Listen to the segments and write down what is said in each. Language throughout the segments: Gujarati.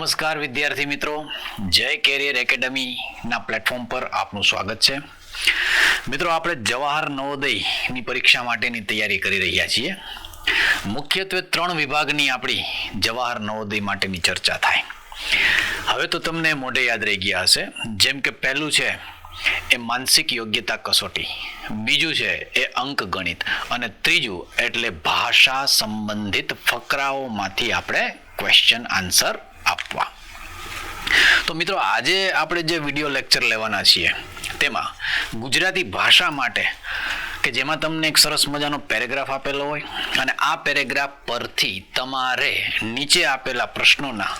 નમસ્કાર વિદ્યાર્થી મિત્રો, જય કેરિયર એકેડમીના પ્લેટફોર્મ પર આપનું સ્વાગત છે. મિત્રો, આપણે જવાહર નવોદયની પરીક્ષા માટેની તૈયારી કરી રહ્યા છીએ. મુખ્યત્વે 3 વિભાગની આપણી જવાહર નવોદય માટેની ચર્ચા થાય. હવે તો તમને મોઢે યાદ રહી ગયા હશે. જેમ કે પહેલું છે એ માનસિક યોગ્યતા કસોટી, બીજું છે એ અંક ગણિત, અને ત્રીજું એટલે ભાષા સંબંધિત ફકરાઓમાંથી આપણે ક્વેશ્ચન આન્સર આપવા. તો મિત્રો, આજે આપણે જે વિડીયો લેક્ચર લેવાના છીએ તેમાં ગુજરાતી ભાષા માટે કે જેમાં તમને એક સરસ મજાનો પેરેગ્રાફ આપેલો હોય અને આ પેરેગ્રાફ પરથી તમારે નીચે આપેલા પ્રશ્નોના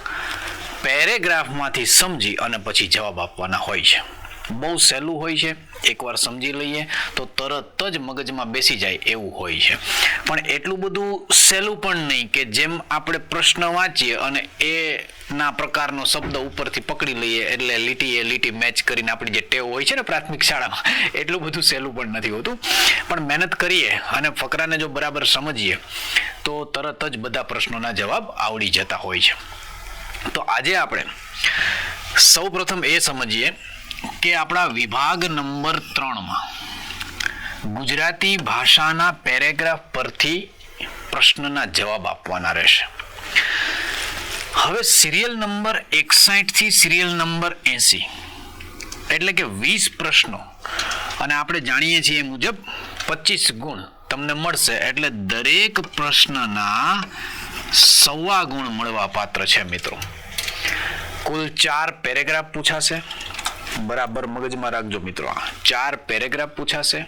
પેરેગ્રાફમાંથી સમજી અને પછી જવાબ આપવાના હોય છે. બહુ સહેલું હોય છે, એકવાર સમજી લઈએ તો તરત જ મગજમાં બેસી જાય એવું હોય છે. પણ એટલું બધું સહેલું પણ નહીં કે જેમ આપણે પ્રશ્ન વાંચીએ અને એના પ્રકારનો શબ્દ ઉપરથી પકડી લઈએ એટલે લીટી મેચ કરીને આપણી જે ટેવ હોય છે ને પ્રાથમિક શાળામાં, એટલું બધું સહેલું પણ નથી હોતું. પણ મહેનત કરીએ અને ફકરાને જો બરાબર સમજીએ તો તરત જ બધા પ્રશ્નોના જવાબ આવડી જતા હોય છે. તો આજે આપણે સૌ પ્રથમ એ સમજીએ કે આપણા વિભાગ નંબર 3માં ગુજરાતી ભાષાના પેરેગ્રાફ પરથી પ્રશ્નના જવાબ આપવાના રહેશે. હવે સિરિયલ નંબર 61 થી સિરિયલ નંબર 80 એટલે કે 20 પ્રશ્નો, અને આપણે જાણીએ છીએ એ મુજબ 25 ગુણ તમને મળશે. એટલે દરેક પ્રશ્નના 1.25 ગુણ મળવા પાત્ર છે. મિત્રો, કુલ 4 પેરેગ્રાફ પૂછાશે. બરાબર મગજમાં રાખજો મિત્રો, 4 પેરેગ્રાફ પૂછાશે.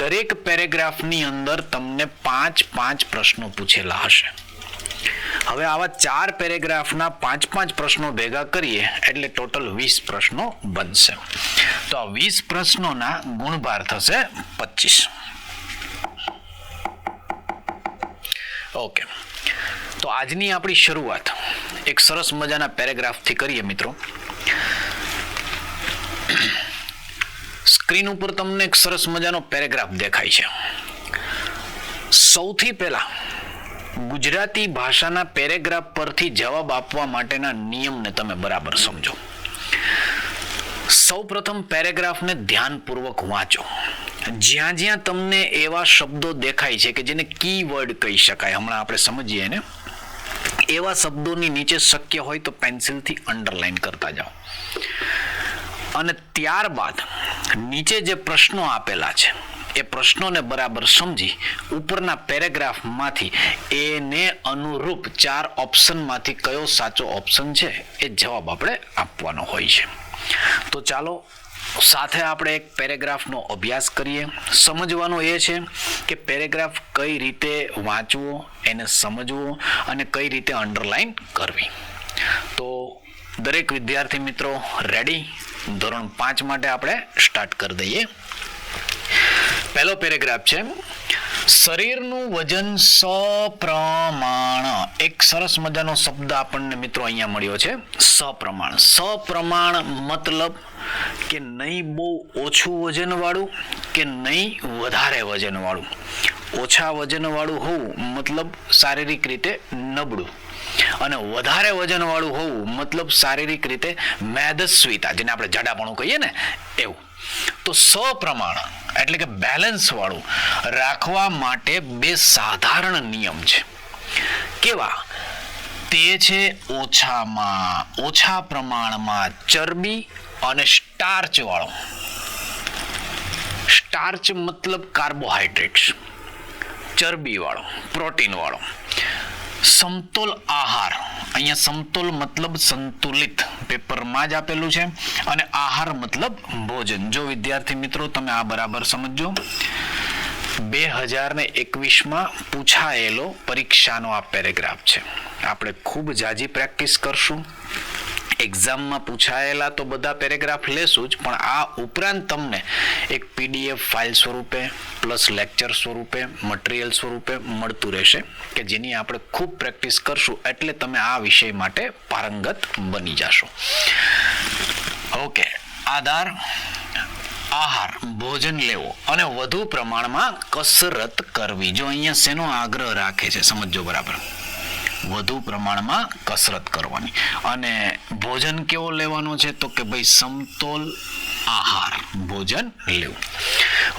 દરેક પેરેગ્રાફની અંદર તમને 5 પ્રશ્નો પૂછેલા હશે. હવે આવા 4 પેરેગ્રાફના 5 પ્રશ્નો ભેગા કરીએ એટલે ટોટલ 20 પ્રશ્નો બનશે. તો આ 20 પ્રશ્નોના ગુણભાર થશે 25. ઓકે, તો આજની આપણી શરૂઆત એક સરસ મજાના પેરેગ્રાફથી કરીએ. મિત્રો, સ્ક્રીન ઉપર તમને એક સરસ મજાનો પેરેગ્રાફ દેખાય છે. સૌથી પહેલા ગુજરાતી ભાષાના પેરેગ્રાફ પરથી જવાબ આપવા માટેના નિયમને તમે બરાબર સમજો. સૌ પ્રથમ પેરેગ્રાફને ધ્યાનપૂર્વક વાંચો. જ્યાં જ્યાં તમને એવા શબ્દો દેખાય છે કે જેને કીવર્ડ કહી શકાય, હમણાં આપણે સમજીએ ને, એવા શબ્દોની નીચે શક્ય હોય તો પેન્સિલથી અંડરલાઈન કરતા જાઓ. અને ત્યારબાદ નીચે જે પ્રશ્નો આપેલા છે એ પ્રશ્નોને બરાબર સમજી ઉપરના પેરેગ્રાફમાંથી એને અનુરૂપ 4 ઓપ્શનમાંથી કયો સાચો ઓપ્શન છે એ જવાબ આપણે આપવાનો હોય છે. તો ચાલો સાથે આપણે એક પેરેગ્રાફનો અભ્યાસ કરીએ. સમજવાનો એ છે કે પેરેગ્રાફ કઈ રીતે વાંચવો, એને સમજવો અને કઈ રીતે અંડરલાઈન કરવી. તો દરેક વિદ્યાર્થી મિત્રો રેડી? ધોરણ 5 માટે આપણે સ્ટાર્ટ કરી દઈએ. પહેલો પેરેગ્રાફ છે, શરીરનું વજન સપ્રમાણ. એક સરસ મજાનો શબ્દ આપણને મિત્રો અહીંયા મળ્યો છે, સપ્રમાણ. સપ્રમાણ મતલબ કે નહીં બહુ ઓછું વજન વાળું કે નહીં વધારે વજન વાળું. ઓછા વજન વાળું હોવું મતલબ શારીરિક રીતે નબળું, અને વધારે વજન વાળું હોવું મતલબ શારીરિક રીતે મેદસ્વીતા, જેને આપણે જાડાપણું કહીએ ને એવું. તો સપ્રમાણ એટલે કે બેલેન્સ વાળું રાખવા માટે 2 સાધારણ નિયમ છે. કેવા? તે છે ઓછા પ્રમાણમાં ચરબી અને સ્ટાર્ચ વાળો. સ્ટાર્ચ મતલબ કાર્બોહાઈડ્રેટ્સ, ચરબી વાળો, પ્રોટીન વાળો. સમતોલ આહાર, અહીંયા સમતોલ મતલબ સંતુલિત, પેપરમાં જ આપેલું છે, અને આહાર મતલબ ભોજન. જો વિદ્યાર્થી મિત્રો તમે આ બરાબર સમજો, 2021માં પૂછાયેલો પરીક્ષાનો આ પેરેગ્રાફ છે. આપણે ખૂબ જાજી પ્રેક્ટિસ કરશું. એક્ઝામમાં પૂછાયેલા તો બધા પેરેગ્રાફ લેશું જ, પણ આ ઉપરાંત તમને એક PDF ફાઇલ સ્વરૂપે પ્લસ લેક્ચર સ્વરૂપે મટીરિયલ સ્વરૂપે મળતું રહેશે કે જેની આપણે ખૂબ પ્રેક્ટિસ કરશું એટલે તમે આ વિષય માટે પારંગત બની જશો. ઓકે, આહાર ભોજન લેવો અને વધુ પ્રમાણમાં કસરત કરવી. જો અહીંયા શેનો આગ્રહ રાખે છે સમજો બરાબર. વધુ પ્રમાણમાં કસરત કરવાની. અને ભોજન કેવો લેવાનો છે તો કે ભાઈ સમતોલ આહાર ભોજન લેવું.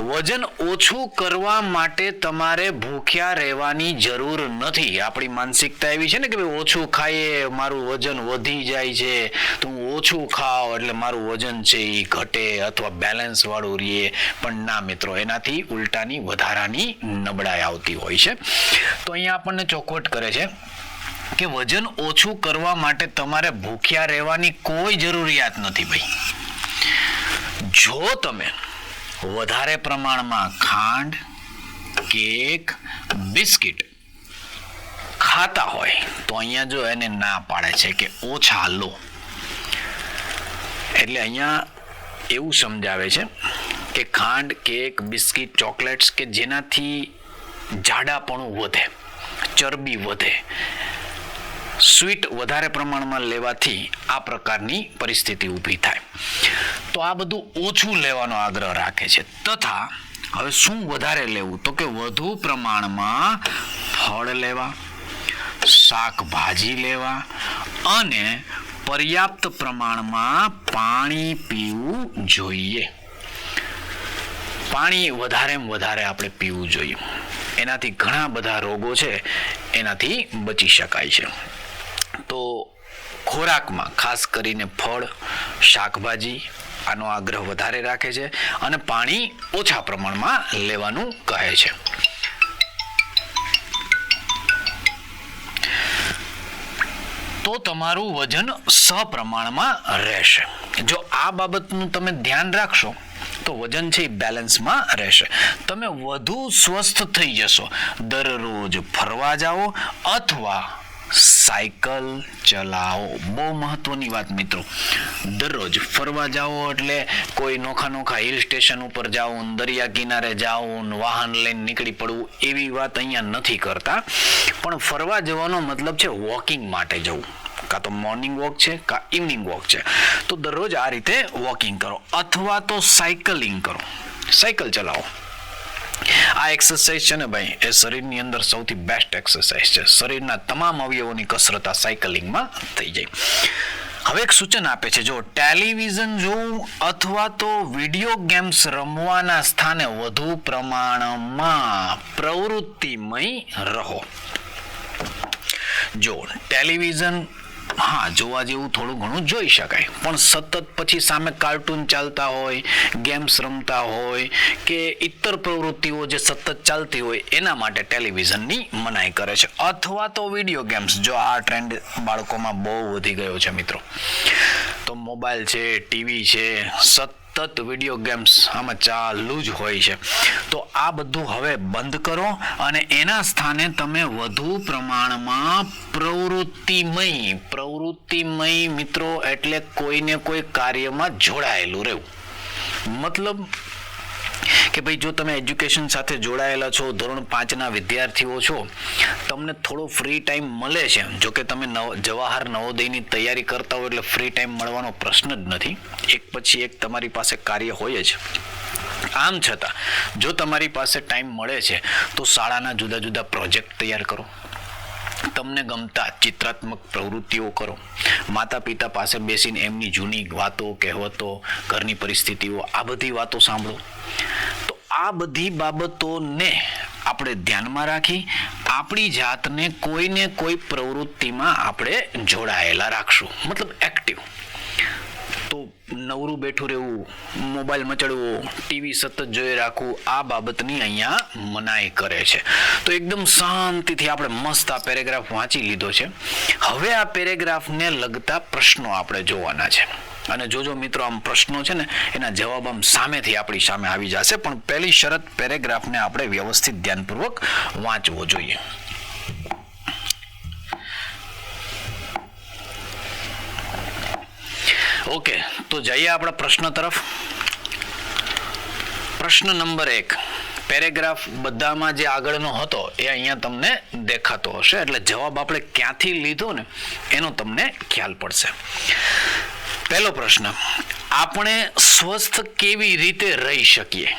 વજન ઓછું કરવા માટે તમારે ભૂખ્યા રહેવાની જરૂર નથી. આપણી માનસિકતા એવી છે ને કે ભાઈ ઓછું ખાઈએ મારું વજન વધી જાય છે, તો હું ઓછું ખાઉં એટલે મારું વજન છે એ ઘટે અથવા બેલેન્સ વાળું રહીએ. પણ ના મિત્રો, એનાથી ઉલટાની વધારાની નબળાઈ આવતી હોય છે. તો અહીંયા આપણને ચોખવટ કરે છે કે વજન ઓછું કરવા માટે તમારે ભૂખ્યા રહેવાની કોઈ જરૂરિયાત નથી ભાઈ. જો તમે વધારે પ્રમાણમાં ખાંડ, કેક, બિસ્કિટ ખાતા હોય તો અહીંયા જો એને ના પાડે છે કે ઓછા લો. એટલે અહીંયા એવું સમજાવે છે કે ખાંડ, કેક, બિસ્કિટ, ચોકલેટ્સ કે જેનાથી જાડાપણું વધે, ચરબી વધે, સ્વીટ વધારે પ્રમાણમાં લેવાથી આ પ્રકારની પરિસ્થિતિ ઊભી થાય. તો આ બધું ઓછું લેવાનો આગ્રહ રાખે છે. તથા હવે શું વધારે લેવું તો કે વધુ પ્રમાણમાં ફળ લેવા, શાકભાજી લેવા અને પર્યાપ્ત પ્રમાણમાં પાણી પીવું જોઈએ. પાણી વધારે આપણે પીવું જોઈએ. એનાથી ઘણા બધા રોગો છે એનાથી બચી શકાય છે. તો ખોરાકમાં ખાસ કરીને ફળ, શાકભાજી આનો આગ્રહ વધારે રાખે છે અને પાણી ઓછા પ્રમાણમાં લેવાનું કહે છે. તો તમારું વજન સપ્રમાણમાં રહેશે. જો આ બાબતનું તમે ધ્યાન રાખશો તો વજન છે એ બેલેન્સમાં રહેશે. તમે વધુ સ્વસ્થ થઈ જશો. દરરોજ ફરવા જાઓ અથવા સાયકલ ચલાવો. બહુ મહત્વની વાત મિત્રો. દરરોજ ફરવા જાઓ એટલે કોઈ નોખા હિલ સ્ટેશન ઉપર જાઓ, દરિયા કિનારે જાઓ, વાહન લઈને નીકળી પડવું એવી વાત અહીંયા નથી કરતા. પણ ફરવા જવાનો મતલબ છે વોકિંગ માટે જવું. કાં તો મોર્નિંગ વોક છે કાં ઇવનિંગ વોક છે. તો દરરોજ આ રીતે વોકિંગ કરો અથવા તો સાયકલિંગ કરો, સાયકલ ચલાવો. આ એક્સરસાઇઝ છે ને ભાઈ, એ શરીરની અંદર સૌથી બેસ્ટ એક્સરસાઇઝ છે. શરીરના તમામ અવયવોની કસરત આ સાયકલિંગમાં થઈ જાય. હવે એક સૂચન આપે છે, જો ટેલિવિઝન જોવું અથવા તો વિડીયો ગેમ્સ રમવાના સ્થાને વધુ પ્રમાણમાં પ્રવૃત્તિમય રહો. જો ટેલિવિઝન જોવા જેવું થોડું ઘણું જોઈ શકાય, પણ સતત પછી સામે કાર્ટૂન ચાલતા હોય, ગેમ્સ રમતા હોય કે ઇતર પ્રવૃત્તિઓ જે સતત ચાલતી હોય એના માટે ટેલિવિઝનની મનાઈ કરે છે. અથવા તો વિડીયો ગેમ્સ, જો આ ટ્રેન્ડ બાળકોમાં બહુ વધી ગયો છે મિત્રો. તો મોબાઈલ છે, ટીવી છે, સતત વિડીયો ગેમ્સ આમાં ચાલુ જ હોય છે. તો આ બધું હવે બંધ કરો અને એના સ્થાને તમે વધુ પ્રમાણમાં પ્રવૃત્તિમય મિત્રો એટલે કોઈને કોઈ કાર્યમાં જોડાયેલું રહેવું. મતલબ કે ભાઈ જો તમે એજ્યુકેશન સાથે જોડાયેલા છો, ધોરણ 5ના વિદ્યાર્થીઓ છો, તમને થોડો ફ્રી ટાઈમ મળે છે. જો કે તમે જવાહર નવોદયની તૈયારી કરતા હો એટલે ફ્રી ટાઈમ મળવાનો પ્રશ્ન જ નથી. એક પછી એક તમારી પાસે કાર્ય હોય જ. આમ છતાં જો તમારી પાસે ટાઈમ મળે છે તો શાળાના જુદા જુદા પ્રોજેક્ટ તૈયાર કરો, તમને ગમતા ચિત્રાત્મક પ્રવૃત્તિઓ કરો, માતા પિતા પાસે બેસીને એમની જૂની વાતો, કહેવતો, ઘરની પરિસ્થિતિઓ, આ બધી વાતો સાંભળો. તો આ બધી બાબતોને આપણે ધ્યાનમાં રાખી આપણી જાતને કોઈને કોઈ પ્રવૃત્તિમાં આપણે જોડાયેલા રાખશું, મતલબ એક્ટિવ. તો નવરું બેઠું રહેવું, મોબાઈલ મચડવો, ટીવી સતત જોઈ રાખવું, આ બાબતની અહીંયા મનાઈ કરે છે. તો એકદમ શાંતિથી આપણે મસ્ત આ પેરેગ્રાફ વાંચી લીધો છે. હવે આ પેરેગ્રાફને લગતા પ્રશ્નો આપણે જોવાના છે. અને જોજો મિત્રો, આમ પ્રશ્નો છે ને એના જવાબ આમ સામેથી આપણી સામે આવી જશે. પણ પહેલી શરત, પેરેગ્રાફને આપણે વ્યવસ્થિત ધ્યાનપૂર્વક વાંચવો જોઈએ. ઓકે, તો જઈએ આપણા પ્રશ્ન તરફ. પ્રશ્ન નંબર 1, પેરેગ્રાફ બધામાં જે આગળનો હતો એ અહીંયા તમને દેખાતો હશે, એટલે જવાબ આપણે ક્યાંથી લીધો ને એનો તમને ખ્યાલ પડશે. પહેલો પ્રશ્ન, આપણે સ્વસ્થ કેવી રીતે રહી શકીએ?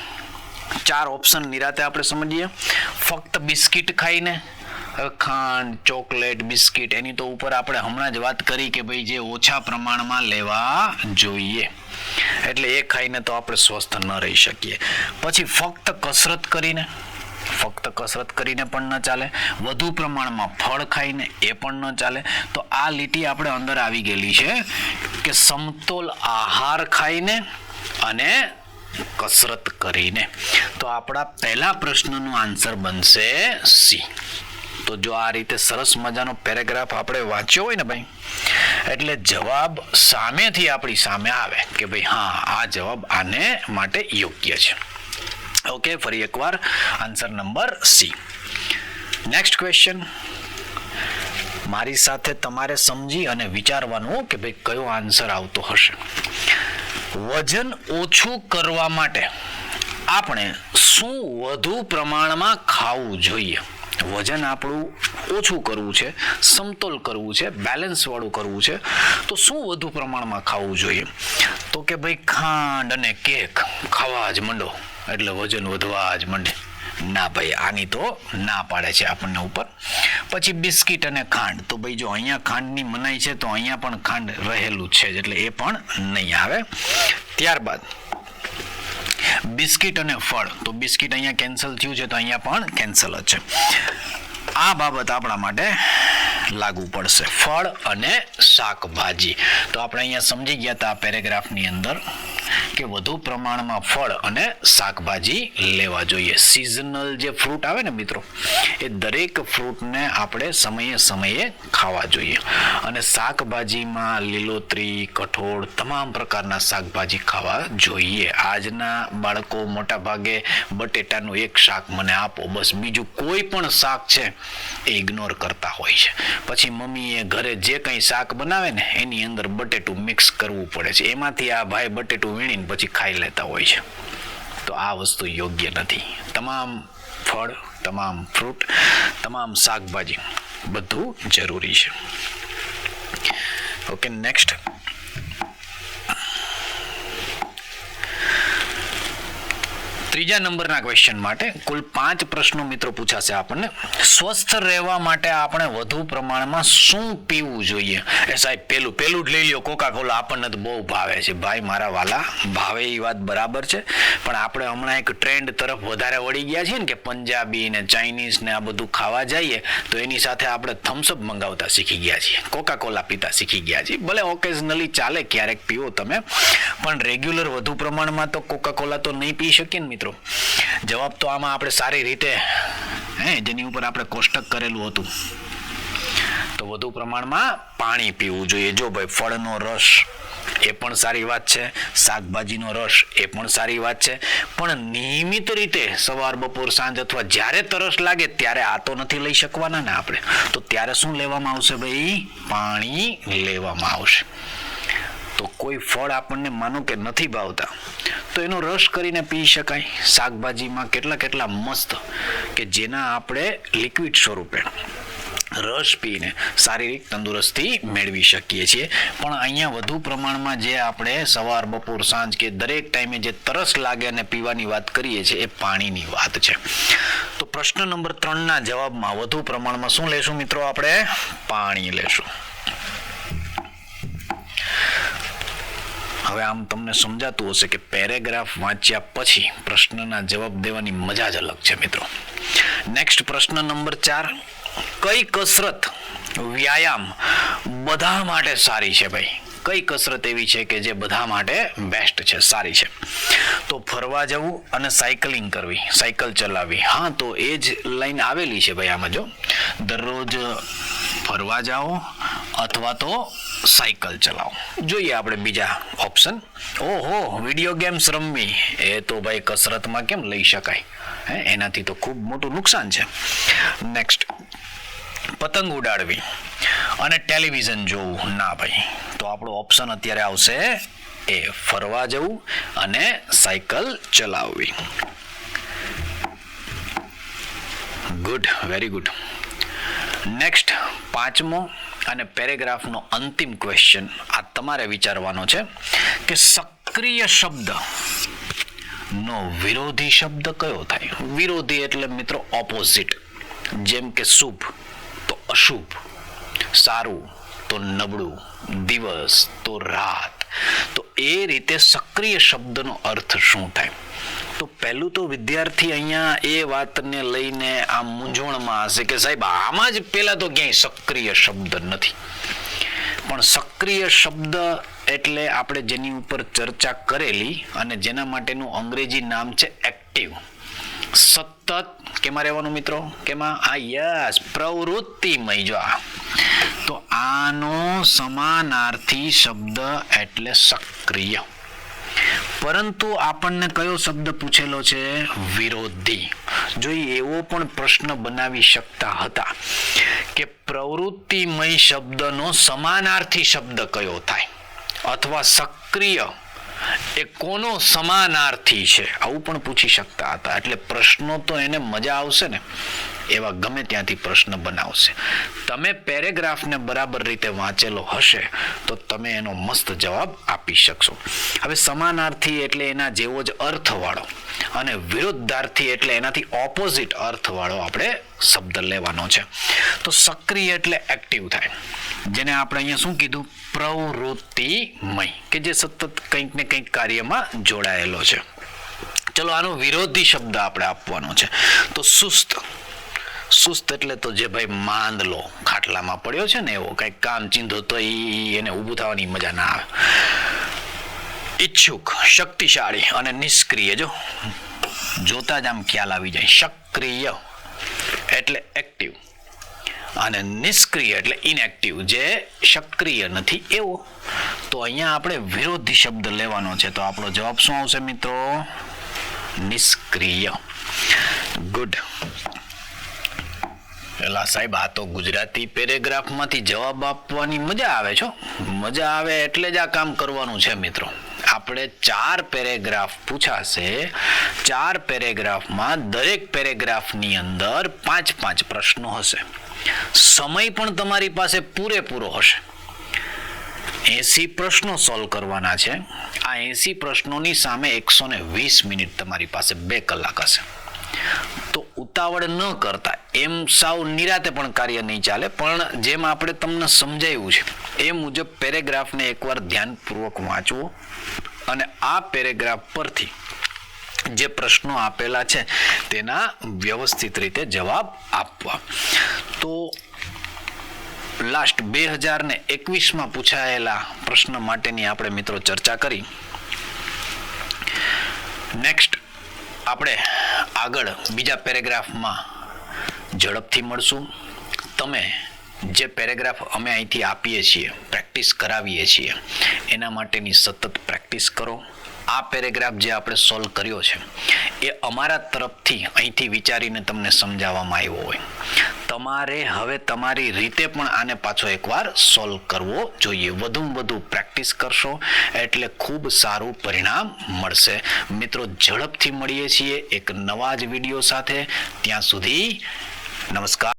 4 ઓપ્શન નિરાતે આપણે સમજીએ. ફક્ત બિસ્કિટ ખાઈને, હવે ખાંડ, ચોકલેટ, બિસ્કિટ એની તો ઉપર આપણે હમણાં જ વાત કરી કે ભાઈ જે ઓછા પ્રમાણમાં લેવા જોઈએ, એટલે એ ખાઈને તો આપણે સ્વસ્થ ન રહી શકીએ. પછી ફક્ત કસરત કરીને પણ ન ચાલે, વધુ પ્રમાણમાં ફળ ખાઈને એ પણ ન ચાલે. તો આ લીટી આપણે અંદર આવી ગયેલી છે કે સમતોલ આહાર ખાઈને અને કસરત કરીને. તો આપણા પહેલા પ્રશ્નનો આન્સર બનશે સી. તો જો આ રીતે સરસ મજાનો પેરેગ્રાફ આપણે વાંચ્યો હોય ને ભાઈ, એટલે જવાબ સામેથી આપણી સામે આવે કે ભાઈ હા આ જવાબ આને માટે યોગ્ય છે. ઓકે, ફરી એકવાર answer number C. Next question, મારી સાથે તમારે સમજી અને વિચારવાનું કે ભાઈ કયો આન્સર આવતો હશે. વજન ઓછું કરવા માટે આપણે શું વધુ પ્રમાણમાં ખાવું જોઈએ? વજન આપણું ઓછું કરવું છે, સમતોલ કરવું છે, બેલેન્સ વાળું કરવું છે, તો શું વધુ પ્રમાણમાં ખાવું જોઈએ? તો કે ભાઈ ખાંડ અને કેક ખાવા જ માંડો એટલે વજન વધવા જ માંડે. ના ભાઈ, આની તો ના પાડે છે આપણને ઉપર. પછી બિસ્કિટ અને ખાંડ, તો ભાઈ જો અહીંયા ખાંડની મનાઈ છે તો અહીંયા પણ ખાંડ રહેલું છે જ, એટલે એ પણ નહીં આવે. ત્યારબાદ બિસ્કિટ અને ફળ, તો બિસ્કિટ અહીંયા કેન્સલ થયું છે તો અહીંયા પણ કેન્સલ જ છે. આ બાબત આપણા માટે લાગુ પડશે. ફળ અને શાકભાજી, તો આપણે અહીંયા સમજી ગયા હતા આ પેરેગ્રાફની અંદર કે વધુ પ્રમાણમાં ફળ અને શાકભાજી લેવા જોઈએ. સિઝનલ જે ફ્રૂટ આવે ને મિત્રો, એ દરેક ફ્રૂટને આપણે સમયે સમયે ખાવા જોઈએ. અને શાકભાજીમાં લીલોતરી, કઠોળ, તમામ પ્રકારના શાકભાજી ખાવા જોઈએ. આજના બાળકો મોટા ભાગે બટેટાનું એક શાક મને આપો, બસ બીજું કોઈ પણ શાક છે એ ઇગ્નોર કરતા હોય છે. પછી મમ્મીએ ઘરે જે કંઈ શાક બનાવે ને એની અંદર બટેટું મિક્સ કરવું પડે છે, એમાંથી આ ભાઈ બટેટું વીણીને પછી ખાઈ લેતા હોય છે. તો આ વસ્તુ યોગ્ય નથી. તમામ ફળ, તમામ ફ્રૂટ, તમામ શાકભાજી બધું જરૂરી છે. Okay, next. ત્રીજા નંબરના ક્વેશ્ચન માટે કુલ 5 પ્રશ્નો મિત્રો પૂછાશે આપણને. સ્વસ્થ રહેવા માટે આપણે વધુ પ્રમાણમાં શું પીવું જોઈએ? એ સાહેબ પેલું જ લઈ લ્યો, કોકા કોલા આપણને તો બહુ ભાવે છે. ભાઈ મારા વાલા, ભાવે એ વાત બરાબર છે, પણ આપણે હમણાં એક ટ્રેન્ડ તરફ વધારે વળી ગયા છીએ ને કે પંજાબી ને ચાઇનીઝ ને આ બધું ખાવા જઈએ તો એની સાથે આપણે થમ્સઅપ મંગાવતા શીખી ગયા છીએ, કોકા કોલા પીતા શીખી ગયા છીએ. ભલે ઓકેઝનલી ચાલે, ક્યારેક પીવો તમે, પણ રેગ્યુલર વધુ પ્રમાણમાં તો કોકા કોલા તો નહીં પી શકીએ ને મિત્રો. જવાબ તો આમાં આપણે સારી રીતે જેની ઉપર આપણે કોષ્ટક કરેલું હતું, તો વધુ પ્રમાણમાં પાણી પીવું જોઈએ. જો ભાઈ ફળનો રસ એ પણ સારી વાત છે, શાકભાજીનો રસ એ પણ સારી વાત છે, પણ નિયમિત રીતે સવાર, બપોર, સાંજ અથવા જ્યારે તરસ લાગે ત્યારે આ તો નથી લઈ શકવાના ને આપણે. તો ત્યારે શું લેવામાં આવશે ભાઈ? પાણી લેવામાં આવશે. તો કોઈ ફળ આપણને માનો કે નથી ભાવતા તો એનો રસ કરીને પી શકાય. શાકભાજીમાં કેટલા મસ્ત કે જેના આપણે લિક્વિડ સ્વરૂપે રસ પીને શારીરિક તંદુરસ્તી મેળવી શકીએ છીએ. પણ અહીંયા વધુ પ્રમાણમાં જે આપણે સવાર, બપોર, સાંજ કે દરેક ટાઈમે જે તરસ લાગે અને પીવાની વાત કરીએ છીએ એ પાણીની વાત છે. તો પ્રશ્ન નંબર 3ના જવાબમાં વધુ પ્રમાણમાં શું લેશું મિત્રો? આપણે પાણી લેશું. હવે આમ તમને સમજાતું હશે કે પેરેગ્રાફ વાંચ્યા પછી પ્રશ્નના જવાબ દેવાની મજા જ અલગ છે મિત્રો. નેક્સ્ટ પ્રશ્ન નંબર 4, કઈ કસરત, વ્યાયામ બધા માટે સારી છે ભાઈ? કઈ કસરત એવી છે કે જે બધા માટે બેસ્ટ છે, સારી છે? તો ફરવા જવું અને સાયકલિંગ કરવી, સાયકલ ચલાવવી. હા, તો એ જ લાઈન આવેલી છે ભાઈ આમાં. જો દરરોજ ફરવા જાઓ અથવા તો સાયકલ ચલાવો. જોઈએ આપણે બીજા ઓપ્શન. ઓહો, વિડીયો ગેમ્સ રમવી, એ તો ભાઈ કસરતમાં કેમ લઈ શકાય? એનાથી તો ખૂબ મોટું નુકસાન છે. નેક્સ્ટ, પતંગ ઉડાડવી અને ટેલિવિઝન જોવું. ના ભાઈ, તો આપણો ઓપ્શન અત્યારે આવશે એ, ફરવા જવું અને સાયકલ ચલાવવી. Good, very good. નેક્સ્ટ 5મો અને પેરેગ્રાફનો અંતિમ ક્વેશ્ચન આ તમારે વિચારવાનો છે કે સક્રિય શબ્દ નો વિરોધી શબ્દ કયો થાય? વિરોધી એટલે મિત્રો ઓપોઝિટ. જેમ કે શુભ, અશુભ, સારું તો નબળું, દિવસ તો રાત. તો એ રીતે સક્રિય શબ્દનો અર્થ શું થાય? તો પહેલું તો વિદ્યાર્થી અહીંયા એ વાતને લઈને આ મૂંઝવણમાં હશે કે સાહેબ આમાં જ પેલા તો ક્યાંય સક્રિય શબ્દ નથી. પણ સક્રિય શબ્દ એટલે આપણે જેની ઉપર ચર્ચા કરેલી અને જેના માટેનું અંગ્રેજી નામ છે એક્ટિવ. સતત કેમાં રહેવાનું મિત્રો? કેમાં? આ યસ, પ્રવૃત્તિમય. જો તો આનો સમાનાર્થી શબ્દ એટલે સક્રિય. પરંતુ આપણને કયો શબ્દ પૂછેલો છે? વિરોધી. જો એવો પણ પ્રશ્ન બનાવી શકતા હતા કે પ્રવૃત્તિમય શબ્દનો સમાનાર્થી શબ્દ કયો થાય, અથવા સક્રિય એ કોનો સમાનાર્થી છે, આવું પણ પૂછી શકતા હતા. એટલે પ્રશ્નો તો એને મજા આવશે ને એવા ગમે ત્યાંથી પ્રશ્ન બનાવશે. તમે પેરેગ્રાફને બરાબર રીતે વાંચેલો હશે તો તમે એનો મસ્ત જવાબ આપી શકશો. હવે સમાનાર્થી એટલે એના જેવો જ અર્થવાળો અને વિરુદ્ધાર્થી એટલે એનાથી ઓપોઝિટ અર્થવાળો આપણે શબ્દ લેવાનો છે. તો સક્રિય એટલે એક્ટિવ થાય, જેને આપણે અહીંયા શું કીધું? પ્રવૃત્તિમય, કે જે સતત કંઈક ને કંઈક કાર્યમાં જોડાયેલો છે. ચલો આનો વિરોધી શબ્દ આપણે આપવાનો છે. તો સુસ્ત. સુસ્ત એટલે તો જે ભાઈ માંદલો, ખાટલામાં પડ્યો છે ને એવો, કઈક કામ ચીંધો તો એને ઊભું થવાની મજા ના આવે. ઈચ્છુક, શક્તિશાળી અને નિષ્ક્રિય. જો જોતા જ આમ ખ્યાલ આવી જાય. સક્રિય એટલે એક્ટિવ અને નિષ્ક્રિય એટલે ઇનએક્ટિવ, જે સક્રિય નથી એવો. તો અહીંયા આપણે વિરોધી શબ્દ લેવાનો છે. તો આપણો જવાબ શું આવશે મિત્રો? નિષ્ક્રિય. ગુડ. પેલા સાહેબ આ તો ગુજરાતી પેરેગ્રાફમાંથી જવાબ આપવાની મજા આવે છો. મજા આવે એટલે જ આ કામ કરવાનું છે મિત્રો. આપણે 4 પેરેગ્રાફ પૂછાશે. 4 પેરેગ્રાફમાં દરેક પેરેગ્રાફની અંદર 5-5 પ્રશ્નો હશે. સમય પણ તમારી પાસે પૂરેપૂરો હશે. 80 પ્રશ્નો સોલ્વ કરવાના છે. આ 80 પ્રશ્નોની સામે 120 મિનિટ તમારી પાસે 2 કલાક હશે. તો ઉતાવળ ન કરતા, એમ સાવ નિરાતે પણ કાર્ય નહીં ચાલે, પણ જેમ આપણે તમને સમજાવ્યું છે એ મુજબ પેરેગ્રાફને એકવાર ધ્યાનપૂર્વક વાંચવો અને આ પેરેગ્રાફ પરથી જે પ્રશ્નો આપેલા છે તેના વ્યવસ્થિત રીતે જવાબ આપવા. તો લાસ્ટ 2021માં પૂછાયેલા પ્રશ્ન માટેની આપણે મિત્રો ચર્ચા કરી. નેક્સ્ટ આપણે આગળ બીજા પેરેગ્રાફમાં ઝડપથી મળશું. તમે જે પેરેગ્રાફ અમે અહીંથી આપીએ છીએ, પ્રેક્ટિસ કરાવીએ છીએ, એના માટેની સતત પ્રેક્ટિસ કરો. આ પેરેગ્રાફ જે આપણે સોલ્વ કર્યો છે એ અમારા તરફથી અહીંથી વિચારીને તમને સમજાવવામાં આવ્યો હોય. તમારે હવે તમારી રીતે પણ આને પાછો એકવાર સોલ્વ કરવો જોઈએ. વધુમાં વધુ પ્રેક્ટિસ કરશો એટલે ખૂબ સારું પરિણામ મળશે. મિત્રો ઝડપથી મળીએ છીએ એક નવા જ વિડીયો સાથે. ત્યાં સુધી નમસ્કાર.